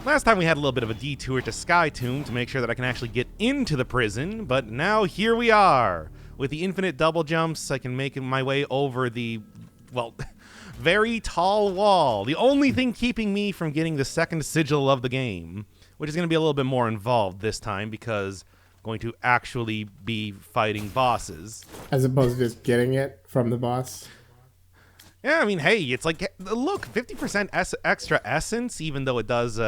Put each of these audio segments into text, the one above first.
Last time we had a little bit of a detour to Skytomb to make sure that I can actually get into the prison, but now here we are. With the infinite double jumps, I can make my way over the, well, very tall wall. The only thing keeping me from getting the second sigil of the game, which is going to be a little bit more involved this time because I'm going to actually be fighting bosses. As opposed to just getting it from the boss? Yeah, I mean, hey, it's like, look, 50% extra essence, even though it does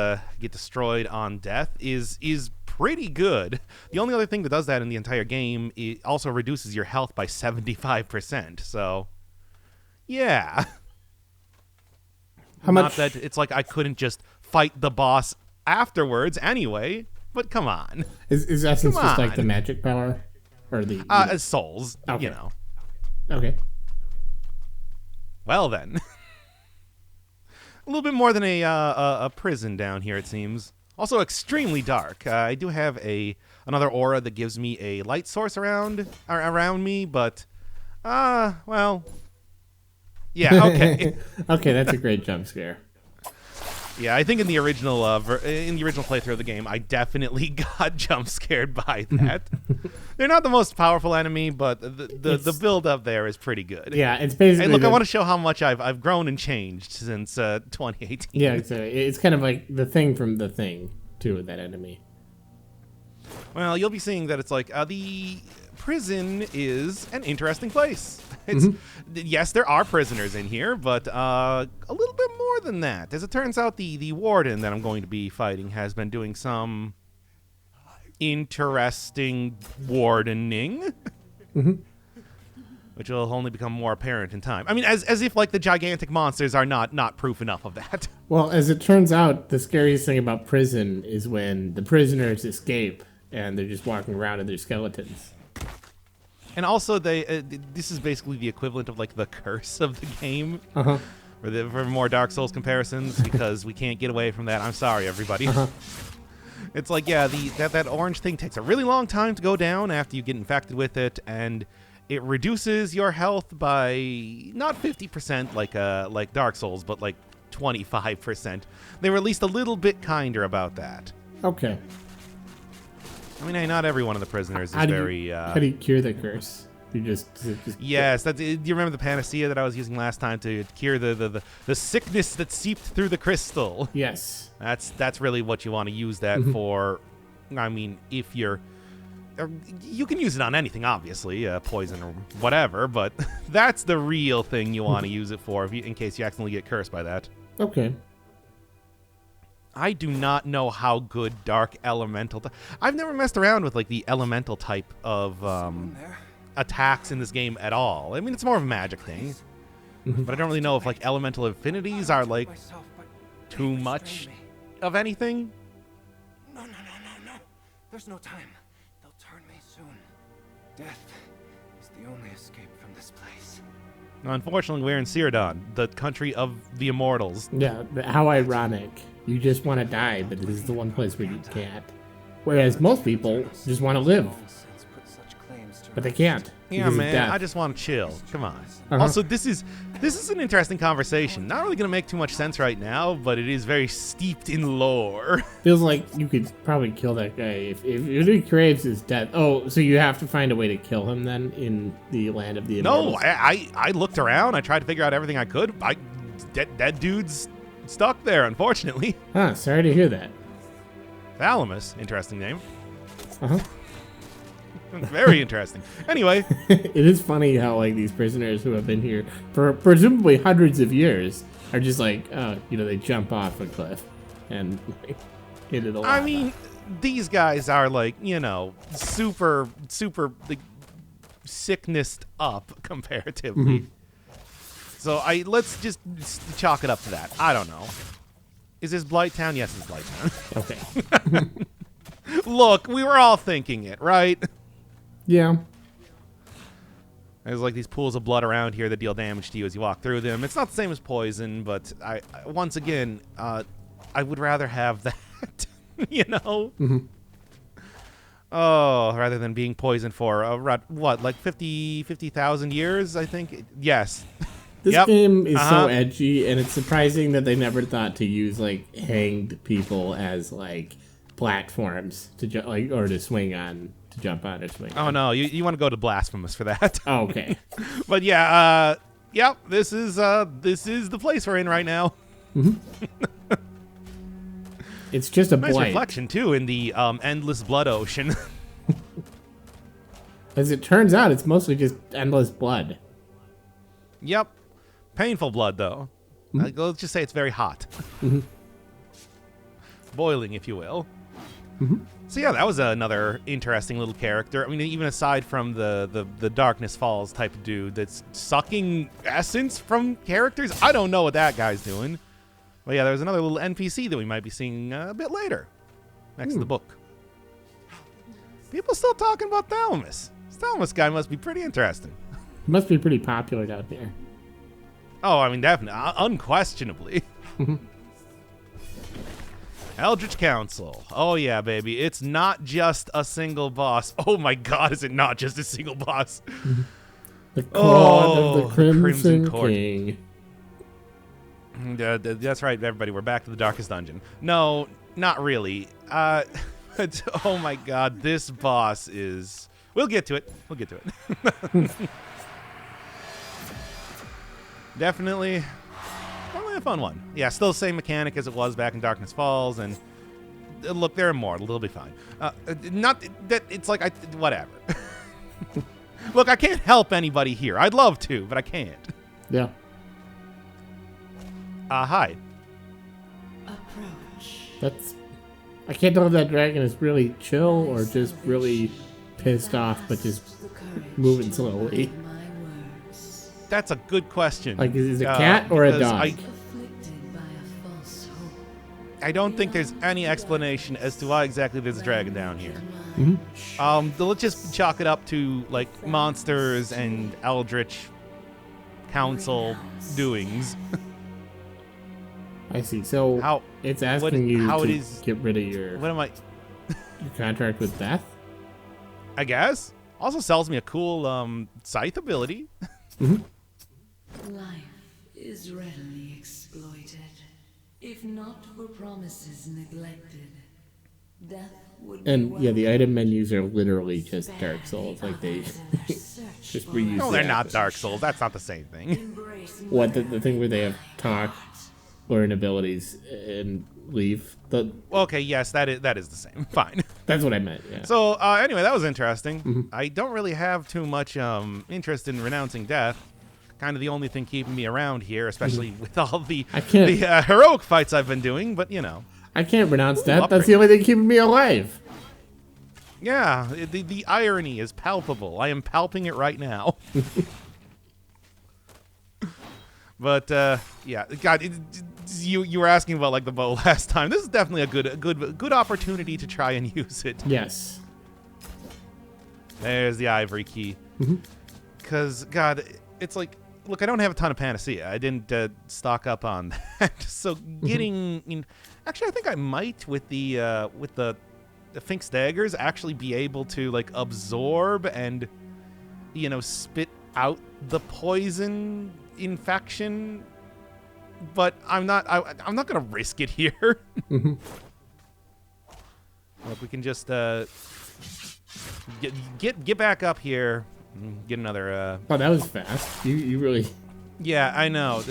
get destroyed on death, is pretty good. The only other thing that does that in the entire game, it also reduces your health by 75%. So, yeah. Not that it's like I couldn't just fight the boss afterwards anyway, but come on. Is essence just like the magic power? Or the... As souls, okay. You know. Okay. Well then, a little bit more than a prison down here, it seems. Also extremely dark. I do have another aura that gives me a light source around me, but well, yeah, okay. Okay, that's a great jump scare. Yeah, I think in the original playthrough of the game, I definitely got jump scared by that. They're not the most powerful enemy, but the build up there is pretty good. Yeah, it's basically. Hey, look, I want to show how much I've grown and changed since 2018. Yeah, it's kind of like the thing from the thing too with that enemy. Well, you'll be seeing that it's like the prison is an interesting place. It's yes, there are prisoners in here, but a little bit more than that. As it turns out, the warden that I'm going to be fighting has been doing some interesting wardening, which will only become more apparent in time. I mean, as if like the gigantic monsters are not proof enough of that. Well, as it turns out, the scariest thing about prison is when the prisoners escape and they're just walking around in their skeletons. And also, this is basically the equivalent of like the curse of the game, for more Dark Souls comparisons, because we can't get away from that. I'm sorry, everybody. It's like, yeah, that orange thing takes a really long time to go down after you get infected with it, and it reduces your health by not 50% like Dark Souls, but like 25%. They were at least a little bit kinder about that. Okay. I mean, hey, not every one of the prisoners is very... How do you cure the curse? You just yes, do you remember the panacea that I was using last time to cure the sickness that seeped through the crystal? Yes. That's really what you want to use that for. I mean, if you're... You can use it on anything, obviously, poison or whatever, but that's the real thing you want to use it for in case you accidentally get cursed by that. Okay. I do not know how good Dark Elemental... I've never messed around with like the elemental type of attacks in this game at all. I mean, it's more of a magic thing. But I don't really know if like elemental affinities are like too much of anything. No. There's no time. They'll turn me soon. Death is the only escape from this place. Unfortunately, we're in Cyrodiil, the country of the immortals. Yeah, how ironic. You just want to die, but this is the one place where you can't. Whereas most people just want to live, but they can't. Yeah, man, I just want to chill. Come on. Also, this is an interesting conversation. Not really going to make too much sense right now, but it is very steeped in lore. Feels like you could probably kill that guy if he craves his death. Oh, so you have to find a way to kill him then in the land of the immortals? No, I looked around. I tried to figure out everything I could. Dead dude's stuck there, unfortunately. Huh, sorry to hear that. Thalamus, interesting name. Very interesting. Anyway. It is funny how like these prisoners who have been here for presumably hundreds of years are just like, they jump off a cliff and like, hit it a lot. I mean, these guys are like, super like, sicknessed up comparatively. So let's just chalk it up to that. I don't know. Is this Blighttown? Yes, it's Blighttown. Okay. Look, we were all thinking it, right? Yeah. There's like these pools of blood around here that deal damage to you as you walk through them. It's not the same as poison, but once again, I would rather have that, Oh, rather than being poisoned for, like 50,000 years, I think? Yes. This Yep. game is so edgy, and it's surprising that they never thought to use like hanged people as like platforms to or to swing on, to jump on or swing. Oh no, you want to go to Blasphemous for that? Oh, okay. But yeah, yep. This is the place we're in right now. It's just a Nice blank. reflection too in the endless blood ocean. As it turns out, it's mostly just endless blood. Yep. Painful blood, though. Let's just say it's very hot. Boiling, if you will. So yeah, that was another interesting little character. I mean, even aside from the Darkness Falls type of dude that's sucking essence from characters, I don't know what that guy's doing. But yeah, there's another little NPC that we might be seeing a bit later, next to the book. People still talking about Thalamus. This Thalamus guy must be pretty interesting. He must be pretty popular down here. Oh, I mean, definitely, unquestionably. Eldritch Council. Oh, yeah, baby. It's not just a single boss. Oh, my God, is it not just a single boss? The Court of the Crimson Court. King. That's right, everybody. We're back to the Darkest Dungeon. No, not really. But, oh, my God, this boss is... We'll get to it. We'll get to it. Definitely a fun one. Yeah, still the same mechanic as it was back in Darkness Falls, and look, they're immortal. They'll be fine. Not that it's like whatever. Look, I can't help anybody here. I'd love to, but I can't. Yeah. Hi. That's... I can't tell if that dragon is really chill or just really pissed off, but just moving slowly. That's a good question. Like, is it a cat or a dog? I don't think there's any explanation as to why exactly there's a dragon down here. Let's just chalk it up to, like, monsters and Eldritch Council doings. I see. So it's asking you to get rid of your contract with Death? I guess. Also sells me a cool scythe ability. Life is readily exploited. If not for promises neglected, death would And yeah, the item menus are literally just Dark Souls. Like they just reuse. No, they're not Dark Souls. That's not the same thing. What, the thing where they have talk, learn abilities, and leave? Okay, yes, that is the same. Fine. That's what I meant, yeah. So anyway, that was interesting. I don't really have too much interest in renouncing death. Kind of the only thing keeping me around here, especially with all the heroic fights I've been doing, but you know. I can't renounce death. That's the only thing keeping me alive. Yeah, the irony is palpable. I am palping it right now. But yeah, God, you were asking about like the bow last time. This is definitely a good opportunity to try and use it. Yes. There's the ivory key. Because God, it's like, look, I don't have a ton of panacea. I didn't stock up on that. So getting, actually, I think I might with the Fink's daggers actually be able to like absorb and spit out the poison infection, but I'm not gonna risk it here. Look, we can just get back up here and get another oh, that was fast. You really... Yeah, I know.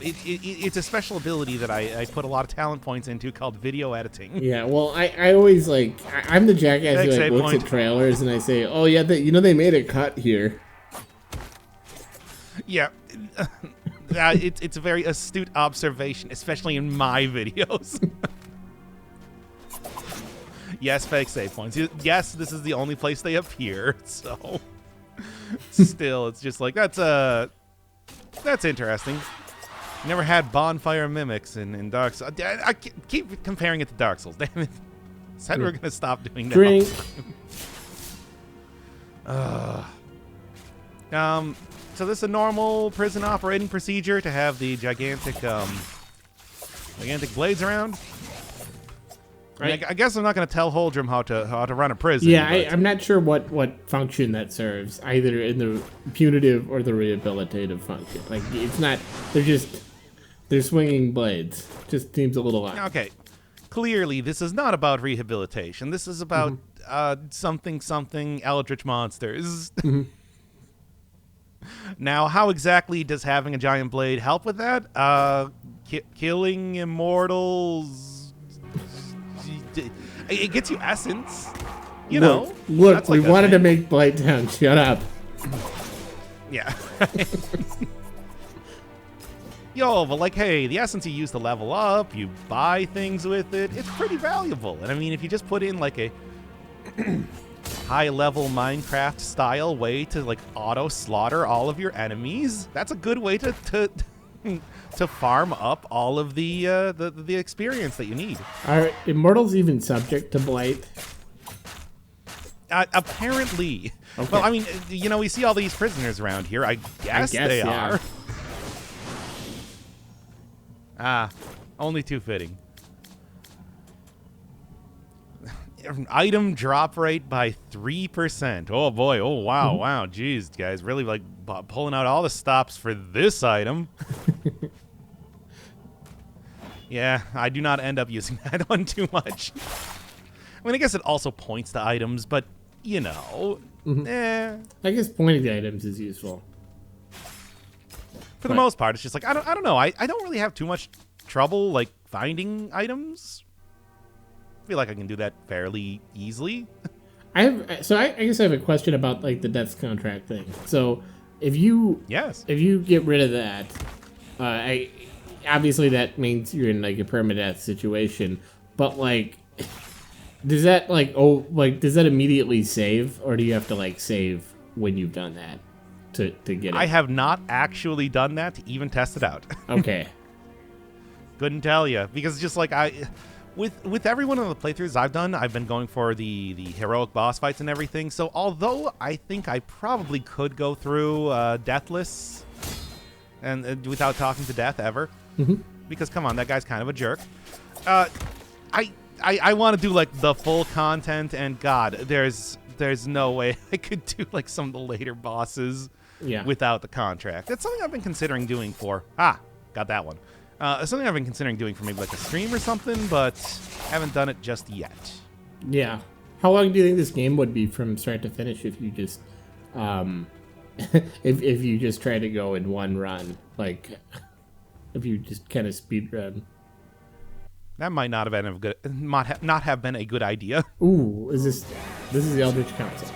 It's a special ability that I put a lot of talent points into called video editing. Yeah, well, I always like... I'm the jackass who like, looks at trailers and I say, oh yeah, they made a cut here. Yeah. It's a very astute observation, especially in my videos. Yes, fake save points. Yes, this is the only place they appear, so... Still, it's just like, that's interesting. Never had bonfire mimics in Dark Souls. I keep comparing it to Dark Souls. Damn it. Said we're going to stop doing that. Drink. So this is a normal prison operating procedure to have the gigantic blades around? I guess I'm not going to tell Holdrum how to run a prison. Yeah, I'm not sure what function that serves, either in the punitive or the rehabilitative function. Like, it's not. They're swinging blades. Just seems a little odd. Okay, clearly this is not about rehabilitation. This is about something Eldritch monsters. Now, how exactly does having a giant blade help with that? Killing immortals. It gets you essence. You know. Look, that's we like a wanted to thing. make Blighttown. Shut up. Yeah. Yo, but like, hey, the essence you use to level up, you buy things with it, it's pretty valuable. And I mean, if you just put in like a high-level Minecraft-style way to like auto-slaughter all of your enemies, that's a good way to farm up all of the experience that you need. Are immortals even subject to blight? Apparently. Okay. Well, I mean, you know, we see all these prisoners around here. I guess they yeah. are. Only too fitting. Item drop rate by 3%. Oh boy, oh wow, wow. Jeez, guys, really like pulling out all the stops for this item. Yeah, I do not end up using that one too much. I mean, I guess it also points to items, but, you know, I guess pointing to items is useful. For the most part, it's just like, I don't know. I don't really have too much trouble, like, finding items. I feel like I can do that fairly easily. I guess I have a question about, like, the Death's Contract thing. So, if you get rid of that, obviously that means you're in, like, a permadeath situation. But, like, does that, does that immediately save? Or do you have to, like, save when you've done that to get it? I have not actually done that to even test it out. Okay. Couldn't tell you. Because just, like, With every one of the playthroughs I've done, I've been going for the heroic boss fights and everything. So although I think I probably could go through Deathless and without talking to Death ever, because come on, that guy's kind of a jerk. I want to do like the full content, and God, there's no way I could do like some of the later bosses without the contract. That's something I've been considering doing for got that one. Something I've been considering doing for maybe like a stream or something, but haven't done it just yet. Yeah. How long do you think this game would be from start to finish if you just, if you just try to go in one run? Like, if you just kind of speed run? That might not have been not have been a good idea. Ooh, this is the Eldritch Council?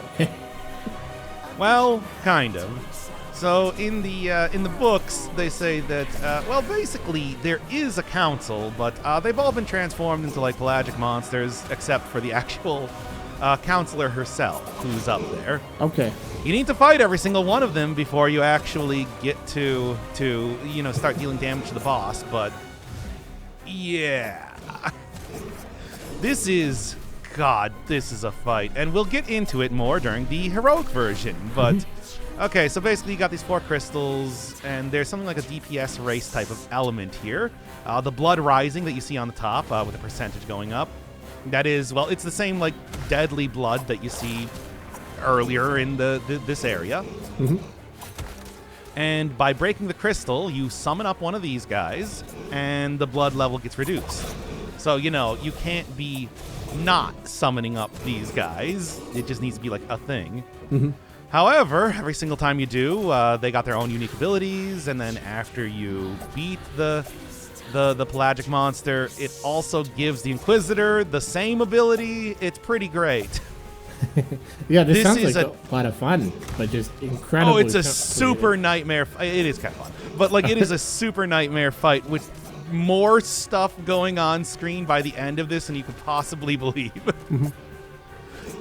Well, kind of. So in the books, they say that well, basically there is a council, but they've all been transformed into like pelagic monsters, except for the actual counselor herself, who's up there. Okay. You need to fight every single one of them before you actually get to start dealing damage to the boss. But yeah, this is a fight, and we'll get into it more during the heroic version, but. Okay, so basically you got these 4 crystals, and there's something like a DPS race type of element here. The blood rising that you see on the top with the percentage going up. That is, well, it's the same like deadly blood that you see earlier in this area. And by breaking the crystal, you summon up one of these guys, and the blood level gets reduced. So, you know, you can't be not summoning up these guys. It just needs to be like a thing. However, every single time you do, they got their own unique abilities, and then after you beat the pelagic monster, it also gives the Inquisitor the same ability. It's pretty great. Yeah, this sounds like a lot of fun, but just incredible. Oh, it's a super nightmare. It is kind of fun, but like it is a super nightmare fight with more stuff going on screen by the end of this than you could possibly believe.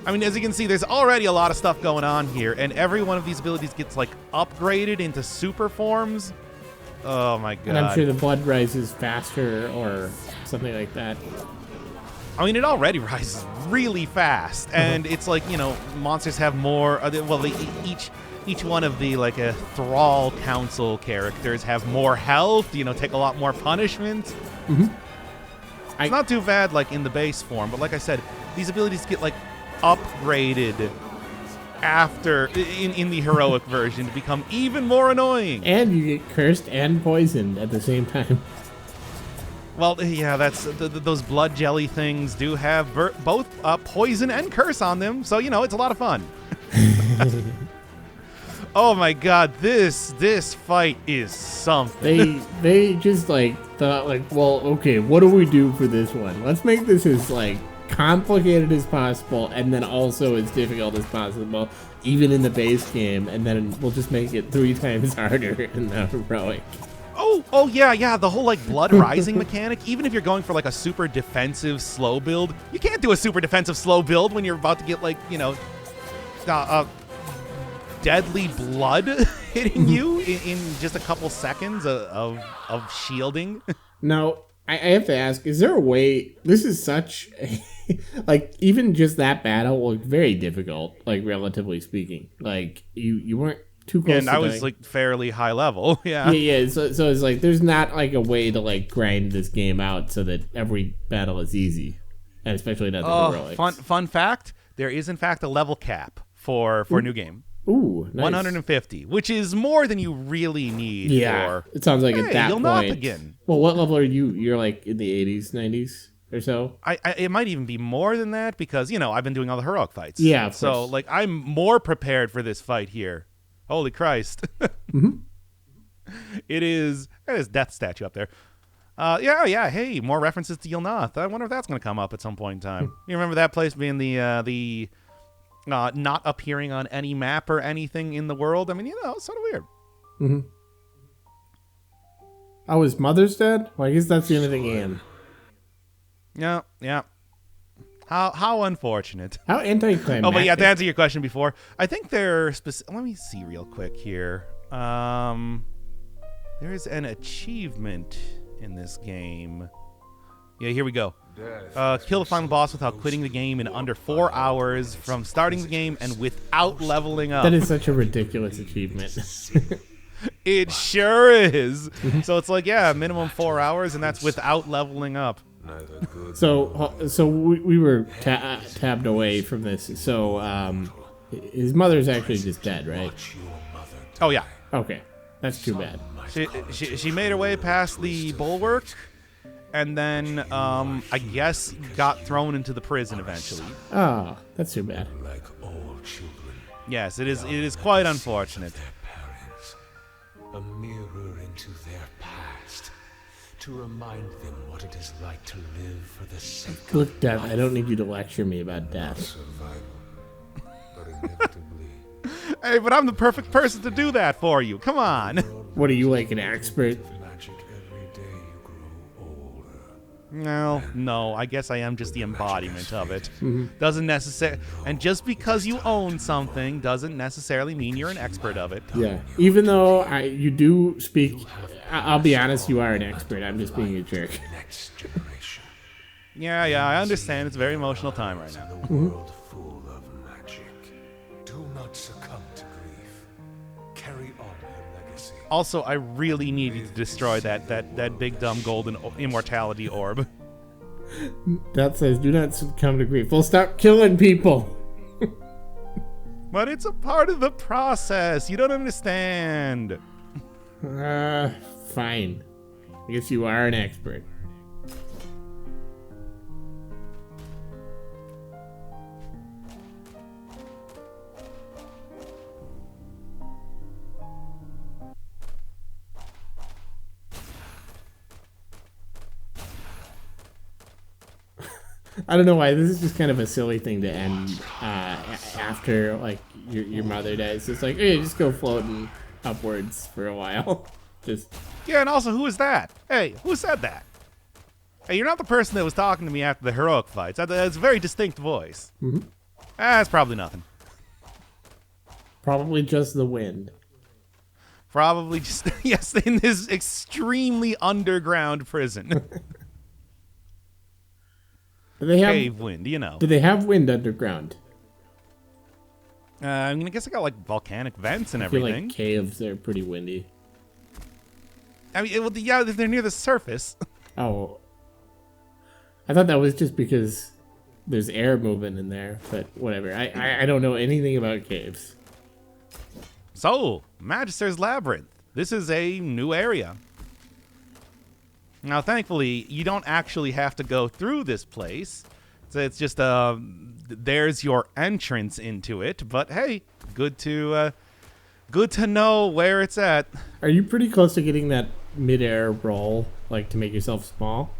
I mean, as you can see, there's already a lot of stuff going on here, and every one of these abilities gets, like, upgraded into super forms. Oh, my God. And I'm sure the blood rises faster or something like that. I mean, it already rises really fast, and it's like, you know, monsters have more... Well, each one of the, like, Thrall Council characters have more health, you know, take a lot more punishment. It's not too bad, like, in the base form, but like I said, these abilities get, like, upgraded after, in the heroic version, to become even more annoying. And you get cursed and poisoned at the same time. Well, yeah, that's those blood jelly things do have both poison and curse on them, so, you know, it's a lot of fun. Oh my god, this fight is something. They just, like, thought, like, well, okay, what do we do for this one? Let's make this as, like, complicated as possible, and then also as difficult as possible, even in the base game, and then we'll just make it 3 times harder in the heroic. Oh yeah, the whole, like, blood rising mechanic, even if you're going for, like, a super defensive slow build, you can't do a super defensive slow build when you're about to get, like, you know, deadly blood hitting you in just a couple seconds of shielding. Now, I have to ask, is there a way, this is such a, like, even just that battle was very difficult, like, relatively speaking. Like, you weren't too close and to I was, dying. like, fairly high level, yeah. Yeah, so it's like, there's not, like, a way to, like, grind this game out so that every battle is easy. And especially not the heroics. Fun fact, there is, in fact, a level cap for New Game. Ooh, nice. 150, which is more than you really need for... It sounds like Hey, at that you'll point. knock again. Well, what level are you? You're, like, in the 80s, 90s or so? It might even be more than that because, you know, I've been doing all the heroic fights. Yeah, of so, course. like, I'm more prepared for this fight here. Holy Christ. It is... There's Death statue up there. Yeah, hey, more references to Yilnath. I wonder if that's going to come up at some point in time. You remember that place being the not appearing on any map or anything in the world? I mean, you know, it's sort of weird. Mm-hmm. Oh, his mother's dead? Well, I guess that's the only thing in. Yeah. How unfortunate. How anticlimactic. Oh, but yeah, to answer your question before, I think they're let me see real quick here. There is an achievement in this game. Yeah, here we go. Kill the final boss without quitting the game in under 4 hours from starting the game and without leveling up. That is such a ridiculous achievement. It sure is. So it's like, yeah, minimum 4 hours, and that's without leveling up. So we were tabbed away from this. So his mother's actually just dead, right? Oh yeah. Okay, that's too bad. She made her way past the bulwark, and then I guess got thrown into the prison eventually. Oh, that's too bad. Like all children, Yes, it is quite unfortunate. their parents, a mirror into their past, to remind them what it is like to live for the sake Look, Death, I don't need you to lecture me about death. of survival, but inevitably, Hey, but I'm the perfect person to do that for you. Come on. What are you, like, an expert? magic every day you grow older. No, I guess I am just the embodiment of it. Doesn't necessarily, and just because you own something doesn't necessarily mean you're an expert of it. Yeah. Even though you do speak, I'll be honest, you are an expert. I'm just being a jerk. Next generation, Yeah, I understand. It's a very emotional time right now. a world full of magic. Do not succumb to grief. Carry on her legacy. Also, I really need you to destroy that big dumb golden immortality orb. That says, do not succumb to grief. We'll stop killing people. But it's a part of the process. You don't understand. Fine. I guess you are an expert. I don't know why. This is just kind of a silly thing to end after, like, your mother dies. It's like, hey, just go floating upwards for a while. Just Yeah, and also, who is that? Hey, who said that? Hey, you're not the person that was talking to me after the heroic fights. That's a very distinct voice. That's probably nothing. probably just the wind. Probably just, yes, in this extremely underground prison. Do they have Cave wind, you know. Do they have wind underground? I mean, I guess I got, like, volcanic vents and I feel everything. like caves are pretty windy. I mean, yeah, they're near the surface. Oh. I thought that was just because there's air movement in there, but whatever. I don't know anything about caves. So, Magister's Labyrinth. This is a new area. Now, thankfully, you don't actually have to go through this place. So it's just, there's your entrance into it. But hey, good to know where it's at. Are you pretty close to getting that mid-air roll, like to make yourself small?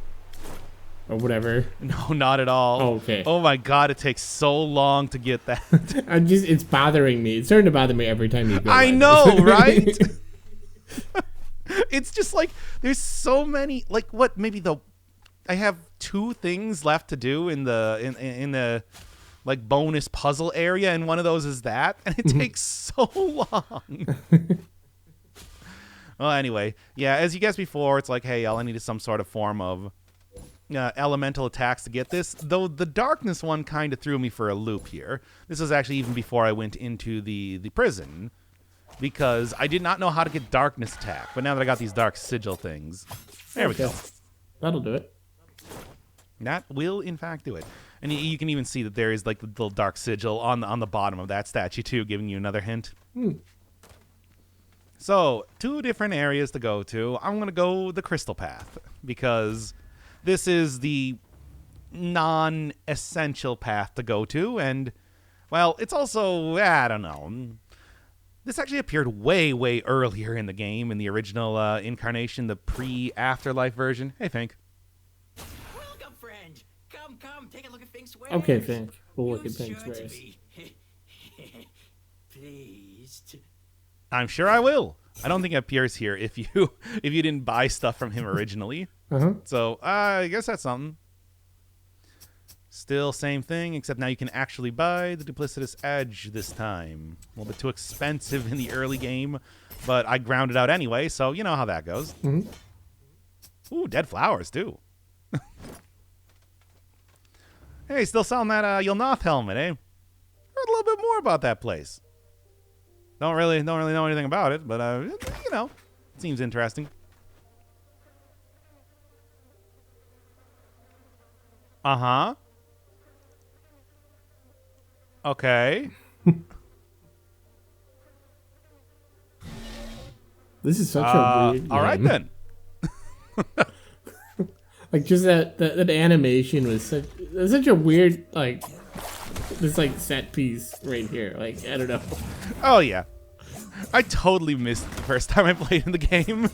Or whatever? No, not at all. Oh, okay. Oh my god, it takes so long to get that. It's bothering me. It's starting to bother me every time you go. I know, right? It's just like, there's so many, like what, I have 2 things left to do in the like bonus puzzle area, and one of those is that, and it takes so long. Well, anyway, yeah, as you guessed before, it's like, hey, all I need is some sort of form of elemental attacks to get this, though the darkness one kind of threw me for a loop here. This was actually even before I went into the prison, because I did not know how to get darkness attack, but now that I got these dark sigil things, there we go. That'll do it. That will, in fact, do it. And you can even see that there is like the little dark sigil on the bottom of that statue too, giving you another hint. So, 2 different areas to go to. I'm going to go the Crystal Path, because this is the non-essential path to go to, and, well, it's also, I don't know. This actually appeared way, way earlier in the game, in the original incarnation, the pre-Afterlife version. Hey, Fink. Welcome, friend. Come, take a look at Fink's wares. Okay, Fink. We'll look at You're Fink's sure to wares. be pleased. I'm sure I will. I don't think it appears here if you didn't buy stuff from him originally. So I guess that's something. Still same thing, except now you can actually buy the Duplicitous Edge this time. A little bit too expensive in the early game, but I ground it out anyway, so you know how that goes. Ooh, dead flowers too. Hey, still selling that Yulnoth helmet, eh? Heard a little bit more about that place. Don't really know anything about it, but you know, it seems interesting. Uh-huh. Okay. This is such a weird all right game. then. Like, just that animation was such a weird, like, this, like, set piece right here. Like, I don't know. Oh, yeah. I totally missed the first time I played in the game.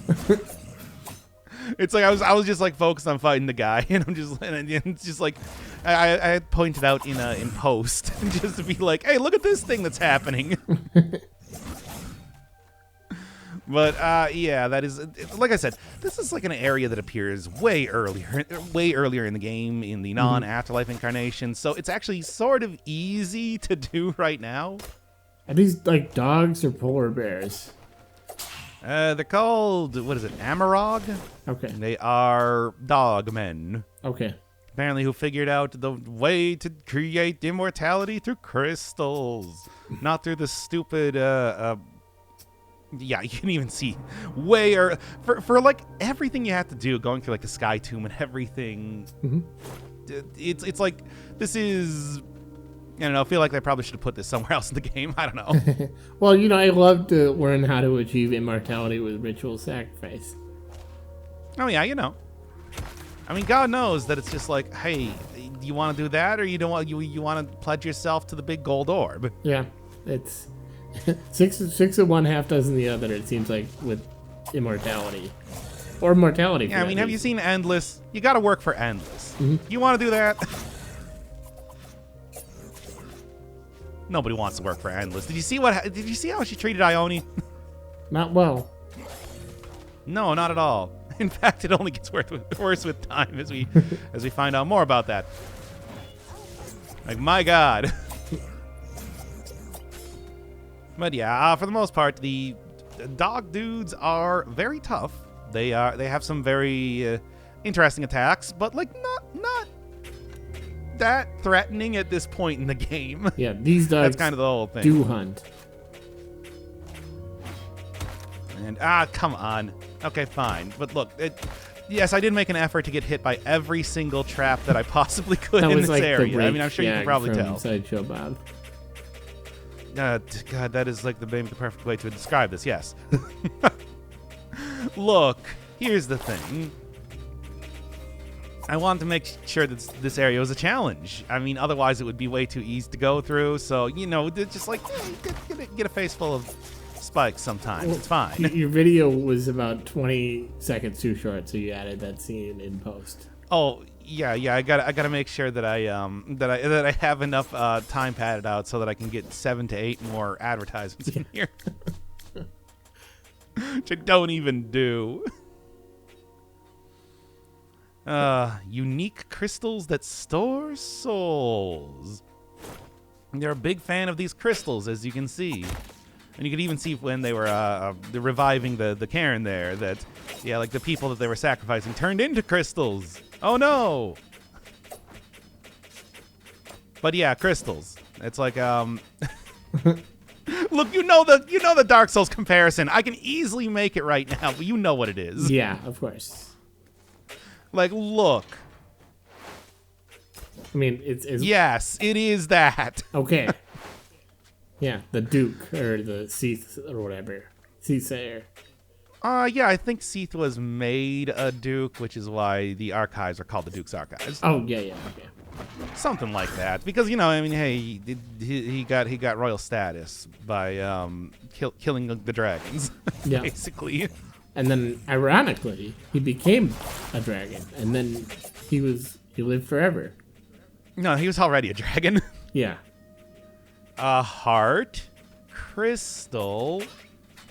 It's like I was just like focused on fighting the guy, and it's just like I had pointed out in post just to be like, hey, look at this thing that's happening. But yeah, that is, like I said, this is like an area that appears way earlier in the game, in the non-Afterlife incarnation. So it's actually sort of easy to do right now. Are these like dogs or polar bears? They're called, what is it, Amarog? Okay. They are dogmen. Okay. Apparently who figured out the way to create immortality through crystals. Not through the stupid, yeah, you can even see for like everything you have to do, going through like the Sky Tomb and everything. It's like, this is, I don't know, I feel like they probably should have put this somewhere else in the game. I don't know. Well, you know, I love to learn how to achieve immortality with ritual sacrifice. Oh, yeah, you know. I mean, God knows that it's just like, hey, do you want to do that, or you don't want you want to pledge yourself to the big gold orb? Yeah, it's six of one, half dozen the other, it seems like, with immortality. Or mortality. Yeah, I mean, have you seen Endless? You got to work for Endless. You want to do that? Nobody wants to work for Endless. Did you see how she treated Ione? Not well. No, not at all. In fact, it only gets worse with time as we find out more about that. Like, my God. But yeah, for the most part, the dog dudes are very tough. They have some very interesting attacks, but like not that threatening at this point in the game. Yeah, these dogs That's kind of the whole thing. do hunt. And come on. Okay, fine. But look, Yes, I did make an effort to get hit by every single trap that I possibly could That in was this like the area. I break mean, I'm sure you can gag probably from tell. Sideshow Bob. God, that is like the perfect way to describe this. Yes. Look, here's the thing. I wanted to make sure that this area was a challenge. I mean, otherwise it would be way too easy to go through. So, you know, just like get a face full of spikes sometimes. It's fine. Your video was about 20 seconds too short, so you added that scene in post. Oh yeah. I gotta make sure that I have enough time padded out so that I can get 7 to 8 more advertisements in here, which I don't even do. Unique crystals that store souls. They're a big fan of these crystals, as you can see. And you could even see when they were reviving the Kaern there that, yeah, like the people that they were sacrificing turned into crystals. Oh no! But yeah, crystals. It's like look, you know the Dark Souls comparison. I can easily make it right now, but you know what it is. Yeah, of course. Like, look. I mean, it's Yes, it is that. okay. Yeah, the Duke or the Seath or whatever. Seasayer. Yeah, I think Seath was made a Duke, which is why the archives are called the Duke's Archives. Oh yeah, okay. Something like that, because I mean, hey, he got royal status by killing the dragons, Yeah. basically. And then, ironically, he became a dragon, and then he lived forever. No, he was already a dragon. Yeah. A heart, crystal,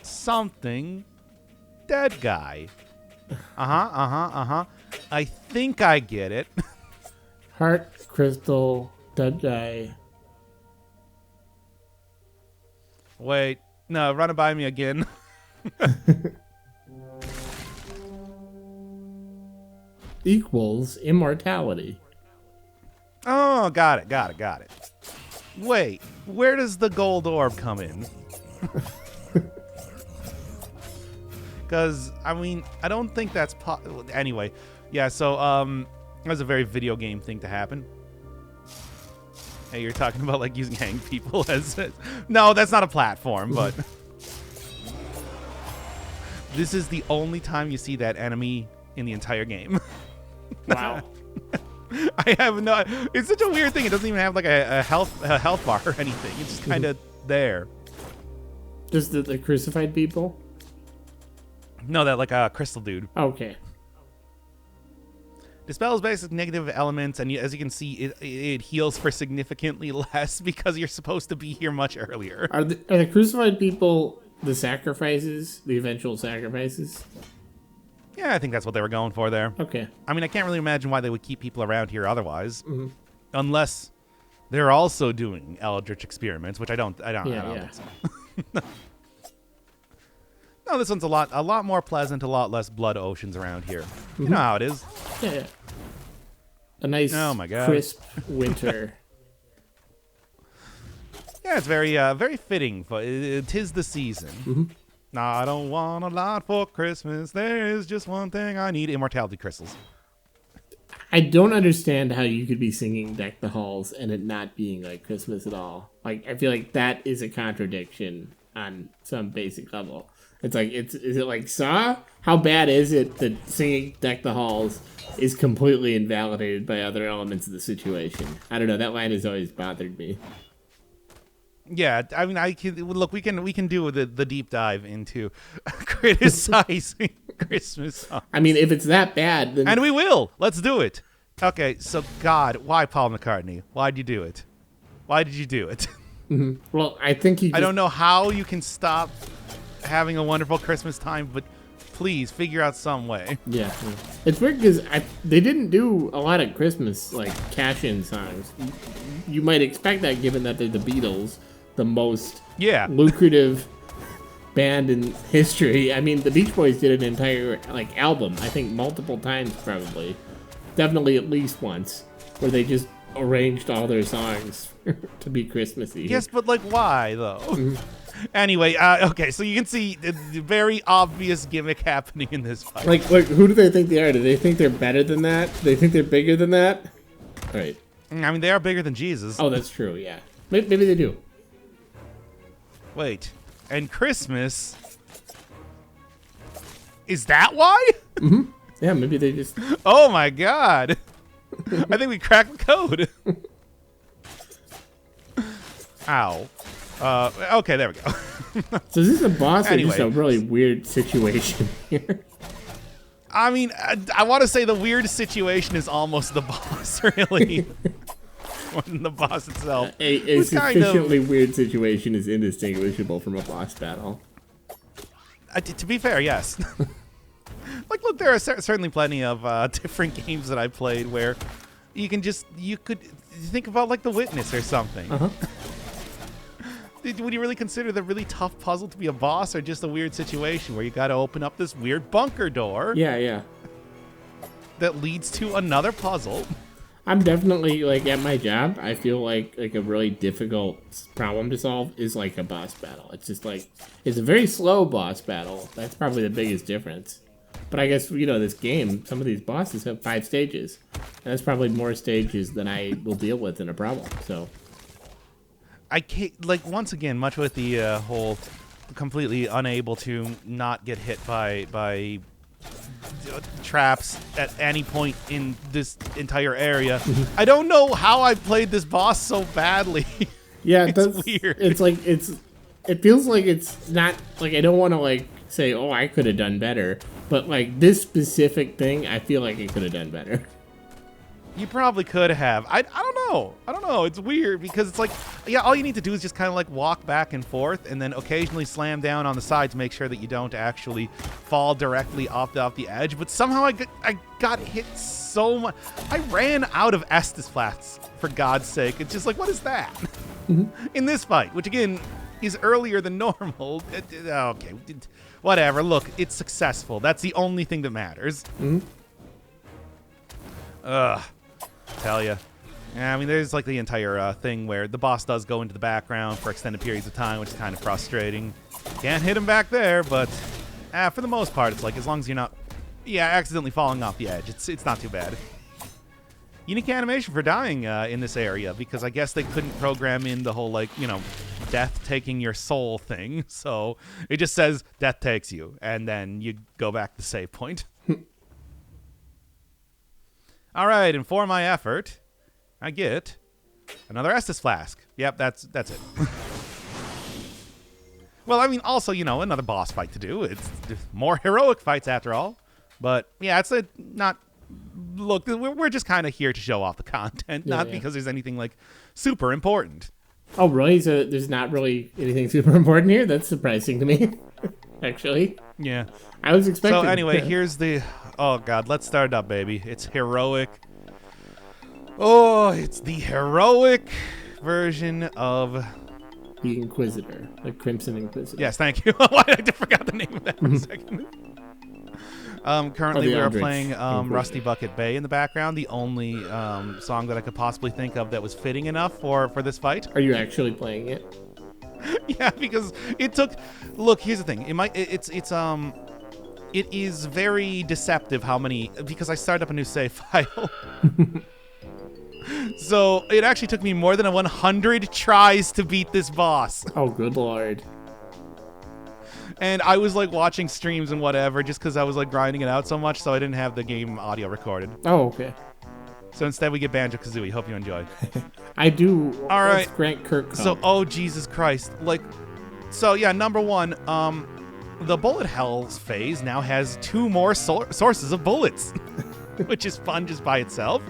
something, dead guy. I think I get it. Heart, crystal, dead guy. Wait, no, run it by me again. Equals immortality. Oh, got it. Wait, where does the gold orb come in? Because, I mean, I don't think that's anyway, yeah, so, that's a very video game thing to happen. Hey, you're talking about, like, using hanged people as... No, that's not a platform, but... This is the only time you see that enemy in the entire game. Wow. I have no... It's such a weird thing. It doesn't even have, like, a health bar or anything. It's just kind of there. Just the crucified people? No, that, like, a crystal dude. Okay. Dispels basic negative elements, and as you can see, it heals for significantly less because you're supposed to be here much earlier. Are the crucified people the sacrifices? The eventual sacrifices? Yeah, I think that's what they were going for there. Okay. I mean, I can't really imagine why they would keep people around here otherwise, unless they're also doing Eldritch experiments, which I don't think so. No, this one's a lot more pleasant, a lot less blood oceans around here. You know how it is. Yeah. A nice, Oh my God. crisp winter. Yeah, it's very fitting. For it is the season. I don't want a lot for Christmas. There is just one thing I need: immortality crystals. I don't understand how you could be singing Deck the Halls and it not being like Christmas at all. Like, I feel like that is a contradiction on some basic level. It's like, is it like Saw? How bad is it that singing Deck the Halls is completely invalidated by other elements of the situation? I don't know. That line has always bothered me. Yeah, I mean, we can do the deep dive into criticizing Christmas songs. I mean, if it's that bad, then And we will. Let's do it. Okay, so God, why Paul McCartney? Why'd you do it? Why did you do it? well, I think he. I don't know how you can stop having a wonderful Christmas time, but please figure out some way. Yeah. It's weird because they didn't do a lot of Christmas like cash-in songs. You might expect that given that they're the Beatles, the most lucrative band in history. I mean, the Beach Boys did an entire like album, I think multiple times probably. Definitely at least once, where they just arranged all their songs to be Christmassy. Yes, but like why though? Anyway, okay, so you can see the very obvious gimmick happening in this fight. Like, who do they think they are? Do they think they're better than that? Do they think they're bigger than that? All right. I mean, they are bigger than Jesus. Oh, that's true, yeah. Maybe they do. Wait, and Christmas? Is that why? Mm-hmm. Yeah, maybe they just... Oh my god. I think we cracked the code. Ow. Okay, there we go. So is this a boss Anyway. or just a really weird situation here? I mean, I want to say the weird situation is almost the boss, really. More than the boss itself. A It's kind of- sufficiently weird situation is indistinguishable from a boss battle. To be fair, yes. Like, look, there are certainly plenty of different games that I played where you could think about, like, The Witness or something. Uh-huh. Would you really consider the really tough puzzle to be a boss or just a weird situation where you got to open up this weird bunker door Yeah. that leads to another puzzle? I'm definitely, like, at my job, I feel like a really difficult problem to solve is, like, a boss battle. It's just, like, it's a very slow boss battle. That's probably the biggest difference. But I guess, this game, some of these bosses have 5 stages. And that's probably more stages than I will deal with in a problem, so... I can't, like, once again, much with the whole completely unable to not get hit by traps at any point in this entire area. I don't know how I played this boss so badly. Yeah, It's weird. It's like, it feels like it's not, like, I don't want to, like, say, oh, I could have done better. But, like, this specific thing, I feel like I could have done better. You probably could have. I don't know. I don't know. It's weird because it's like, yeah, all you need to do is just kind of like walk back and forth and then occasionally slam down on the side to make sure that you don't actually fall directly off the edge. But somehow I got hit so much. I ran out of Estus Flats, for God's sake. It's just like, what is that? In this fight, which again is earlier than normal. Okay, whatever. Look, it's successful. That's the only thing that matters. Ugh. Tell ya. Yeah, I mean, there's like the entire thing where the boss does go into the background for extended periods of time, which is kind of frustrating. Can't hit him back there, but for the most part, it's like as long as you're not, accidentally falling off the edge, it's not too bad. Unique animation for dying in this area, because I guess they couldn't program in the whole, like, death taking your soul thing, so it just says death takes you, and then you go back to save point. All right, and for my effort, I get another Estus Flask. Yep, that's it. Well, I mean, also, another boss fight to do. It's more heroic fights after all. But, yeah, it's not... Look, we're just kind of here to show off the content, not because there's anything, like, super important. Oh, really? So there's not really anything super important here? That's surprising to me, actually. Yeah. I was expecting... So, anyway, here's the... Oh, God, let's start it up, baby. It's heroic. Oh, it's the heroic version of... The Inquisitor. The Crimson Inquisitor. Yes, thank you. I forgot the name of that for a second. Currently, we are Eldritch playing Council. Rusty Bucket Bay in the background, the only song that I could possibly think of that was fitting enough for this fight. Are you actually playing it? Yeah, because it took... Look, here's the thing. It is very deceptive how many... Because I started up a new save file. So it actually took me more than 100 tries to beat this boss. Oh, good lord. And I was like watching streams and whatever just because I was like grinding it out so much, so I didn't have the game audio recorded. Oh, okay. So instead we get Banjo-Kazooie. Hope you enjoy. I do. All right. Let's grant Kirk. So, oh Jesus Christ. Like, so yeah, number one, the bullet hells phase now has 2 more sources of bullets, which is fun just by itself.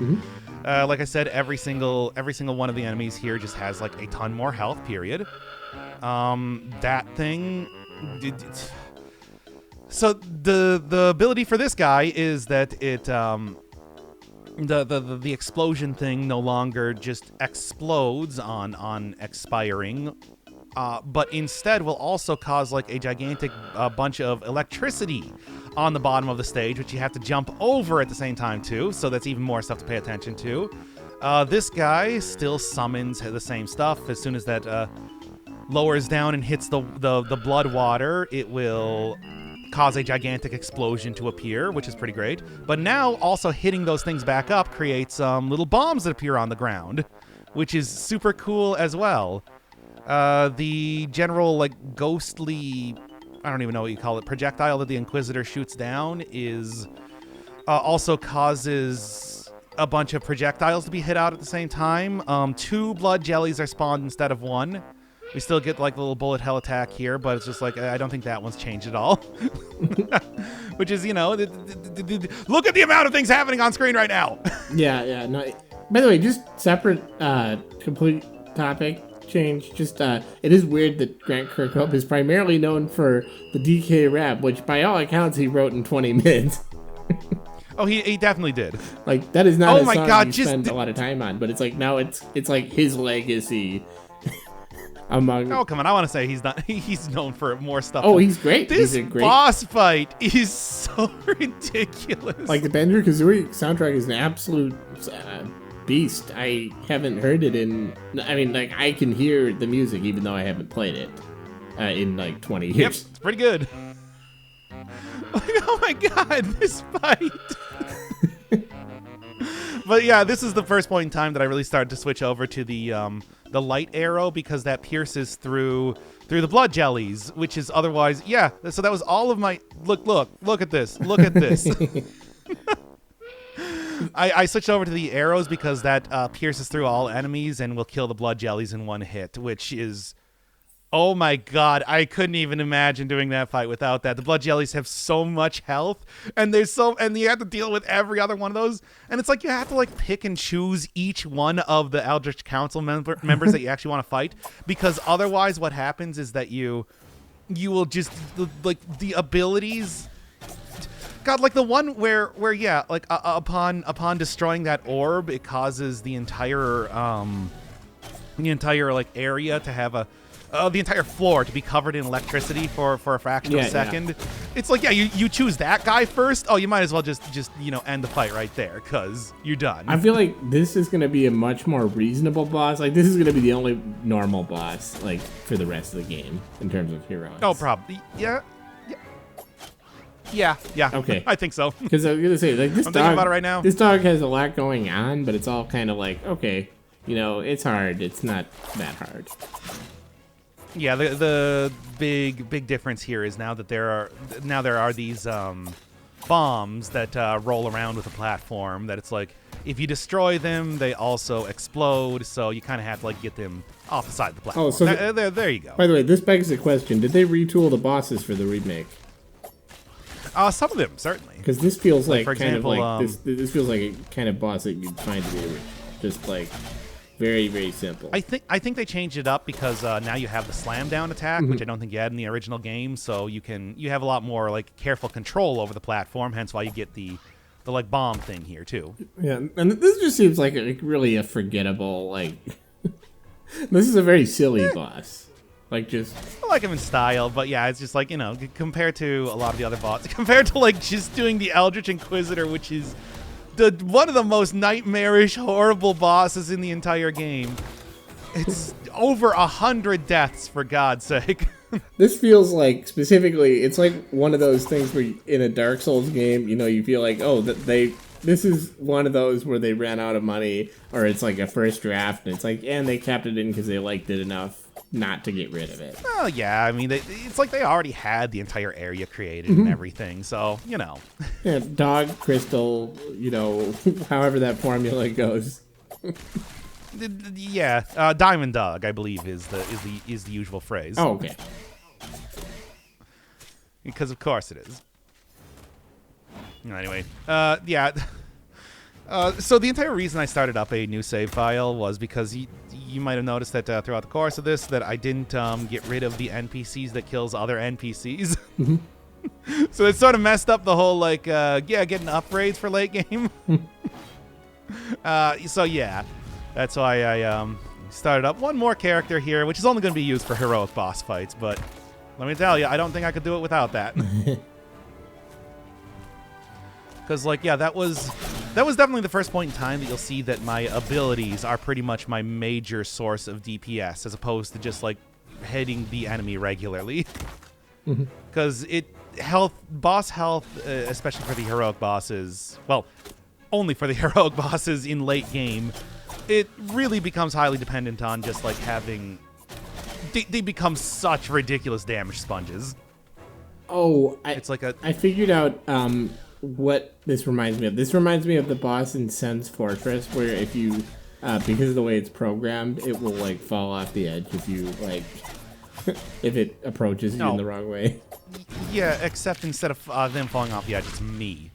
Like I said, every single one of the enemies here just has like a ton more health. Period. That thing. So the ability for this guy is that it the explosion thing no longer just explodes on expiring. But instead will also cause like a gigantic bunch of electricity on the bottom of the stage, which you have to jump over at the same time too, so that's even more stuff to pay attention to. This guy still summons the same stuff as soon as that lowers down and hits the blood water, it will cause a gigantic explosion to appear, which is pretty great. But now also hitting those things back up creates little bombs that appear on the ground, which is super cool as well. The general like ghostly, I don't even know what you call it, projectile that the Inquisitor shoots down is also causes a bunch of projectiles to be hit out at the same time. 2 blood jellies are spawned instead of 1. We still get like the little bullet hell attack here, but it's just like, I don't think that one's changed at all. Which is, you know, look at the amount of things happening on screen right now. Yeah. No. By the way, just separate, complete topic change. Just, it is weird that Grant Kirkhope is primarily known for the DK rap, which by all accounts he wrote in 20 minutes. Oh, he definitely did. Like, that is not a song God, you just spend a lot of time on, but it's like, now it's like his legacy. Among... Oh, come on. I want to say he's known for more stuff. Oh, he's great. This he's a great... boss fight is so ridiculous. Like, the Banjo-Kazooie soundtrack is an absolute beast. I haven't heard it in... I mean, like, I can hear the music even though I haven't played it in, like, 20 years. Yep, it's pretty good. Like, oh my god, this fight. But yeah, this is the first point in time that I really started to switch over to the light arrow, because that pierces through the blood jellies, which is otherwise, yeah. So that was all of my look at this. I switched over to the arrows because that pierces through all enemies and will kill the blood jellies in one hit, which is, oh my god, I couldn't even imagine doing that fight without that. The blood jellies have so much health, and and you have to deal with every other one of those, and it's like you have to like pick and choose each one of the Eldritch Council members that you actually want to fight, because otherwise what happens is that you will just, like, the abilities, god, like the one where yeah, like upon destroying that orb, it causes the entire like area to have the entire floor to be covered in electricity for a fraction of a second. Yeah. It's like, yeah, you choose that guy first. Oh, you might as well just you know, end the fight right there, because you're done. I feel like this is going to be a much more reasonable boss. Like, this is going to be the only normal boss, like, for the rest of the game in terms of heroes. Oh, probably. Yeah. Okay. I think so. Because I was going to say, like, I'm thinking about it right now. This dog has a lot going on, but it's all kind of like, okay, you know, it's hard. It's not that hard. Yeah, the big difference here is now there are these bombs that roll around with a platform, that it's like, if you destroy them, they also explode, so you kind of have to like get them off the side of the platform. Oh, so there you go. By the way, this begs the question: did they retool the bosses for the remake? Some of them certainly. Because this feels like for example, this feels like a kind of boss that you'd find to be just like very, very simple. I think they changed it up because now you have the slam down attack, which I don't think you had in the original game. So you have a lot more like careful control over the platform. Hence why you get the like bomb thing here too. Yeah, and this just seems like really a forgettable, like. This is a very silly boss. Like, just... I like him in style, but yeah, it's just like, you know, compared to a lot of the other bosses, compared to like just doing the Eldritch Inquisitor, which is one of the most nightmarish, horrible bosses in the entire game. It's over 100 deaths, for God's sake. This feels like, specifically, it's like one of those things where in a Dark Souls game, you know, you feel like, oh, this is one of those where they ran out of money, or it's like a first draft, and it's like, and they kept it in because they liked it enough not to get rid of it. Well, yeah, I mean, it's like they already had the entire area created and everything, so, you know. Yeah, dog, crystal, you know, however that formula goes. Yeah, diamond dog, I believe, is the usual phrase. Oh, okay. Because of course it is. Anyway, yeah. So the entire reason I started up a new save file was because you might have noticed that throughout the course of this that I didn't get rid of the NPCs that kills other NPCs. So it sort of messed up the whole, like, getting upgrades for late game. So yeah, that's why I started up one more character here, which is only going to be used for heroic boss fights, but let me tell you, I don't think I could do it without that. Because, like, yeah, that was definitely the first point in time that you'll see that my abilities are pretty much my major source of DPS, as opposed to just, like, hitting the enemy regularly. Because boss health, especially for the heroic bosses, well, only for the heroic bosses in late game, it really becomes highly dependent on just like having. They become such ridiculous damage sponges. Oh, I figured out what this reminds me of. This reminds me of the boss in Sen's Fortress, where if you, because of the way it's programmed, it will like fall off the edge if you like, if it approaches you in the wrong way. Yeah, except instead of them falling off the edge, it's me.